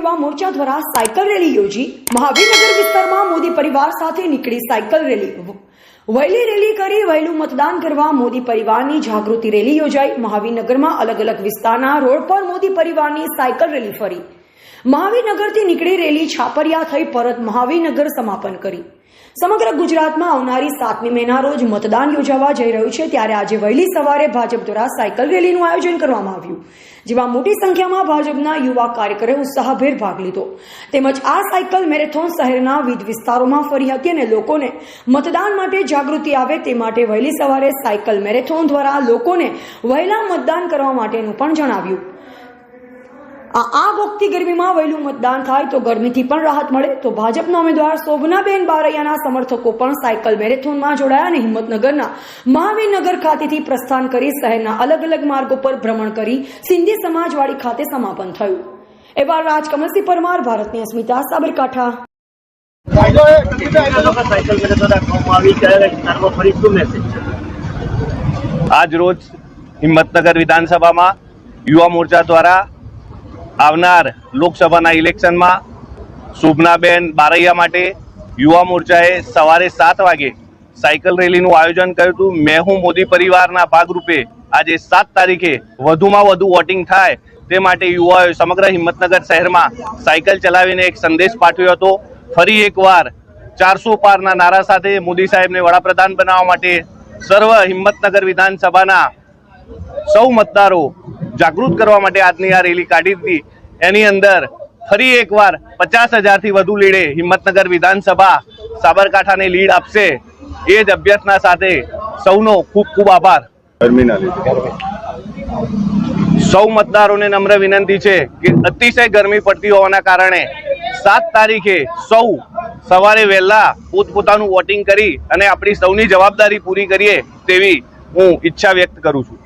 યુવા મોરચા દ્વારા cycle rally યોજી મહાવીરનગર વિસ્તારમાં મોદી પરિવાર સાથે નીકળી સાયકલ રેલી વહેલી રેલી કરી વહેલું મતદાન કરવા મોદી પરિવારની જાગૃતિ રેલી યોજાઈ। મહાવીરનગરમાં અલગ અલગ વિસ્તારના રોડ પર મોદી પરિવારની સાયકલ રેલી ફરી મહાવીરનગરથી નીકળી રેલી છાપરિયા થઈ પરત મહાવીરનગર સમાપન કરી। સમગ્ર ગુજરાતમાં આવનારી 7મી મેના રોજ મતદાન યોજાવા જઈ રહ્યું છે, ત્યારે આજે વહેલી સવારે ભાજપ દ્વારા સાયકલ રેલીનું આયોજન કરવામાં આવ્યું, જેમાં મોટી સંખ્યામાં ભાજપના યુવા કાર્યકરોએ ઉત્સાહભેર ભાગ લીધો। તેમજ આ સાયકલ મેરેથોન શહેરના વિવિધ વિસ્તારોમાં ફરી હતી અને લોકોને મતદાન માટે જાગૃતિ આવે તે માટે વહેલી સવારે સાયકલ મેરેથોન દ્વારા લોકોને વહેલા મતદાન કરવા માટેનું પણ જણાવ્યું। આ વખતે ગરમીમાં વહેલું મતદાન થાય તો ગરમીથી પણ રાહત મળે, તો ભાજપના ઉમેદવાર શોભનાબેન બારૈયાના સમર્થકો પણ સાયકલ મેરેથોનમાં જોડાયા અને હિંમતનગરના મહાવીરનગર ખાતેથી પ્રસ્થાન કરી શહેરના અલગ અલગ માર્ગો પર ભ્રમણ કરી સિંધી સમાજવાડી ખાતે સમાપન થયું। એવા રાજકમલસિંહ પરમાર, ભારતની અસ્મિતા, સાબરકાંઠા। આજ રોજ હિંમતનગર વિધાનસભામાં યુવા મોરચા દ્વારા આવનાર લોકસભાના ઇલેક્શનમાં શોભનાબેન બારૈયા માટે યુવા મોરચાએ સવારે 7 વાગે સાયકલ રેલીનું આયોજન કર્યું હતું। મેં હું મોદી પરિવારના ભાગરૂપે આજે 7 તારીખે વધુમાં વધુ વોટિંગ થાય તે માટે યુવાઓએ સમગ્ર હિંમતનગર શહેરમાં સાયકલ ચલાવીને એક સંદેશ પાઠવ્યો હતો। ફરી એકવાર 400 પારના નારા સાથે મોદી સાહેબને વડાપ્રધાન બનાવવા માટે સર્વ હિંમતનગર વિધાનસભાના સૌ મતદારો જાગૃત કરવા માટે આજની આ રેલી કાઢી હતી। એની અંદર ફરી એકવાર 50,000થી વધુ લીડે હિંમતનગર વિધાનસભા સાબરકાંઠાને લીડ આપશે, એ જ અભ્યર્થના સાથે સૌનો ખૂબ ખૂબ આભાર। સૌ મતદારોને નમ્ર વિનંતી છે કે અતિશય ગરમી પડતી હોવાના કારણે 7 તારીખે સૌ સવારે વહેલા પોતપોતાનું વોટિંગ કરી અને આપણી સૌની જવાબદારી પૂરી કરીએ તેવી હું ઈચ્છા વ્યક્ત કરું છું।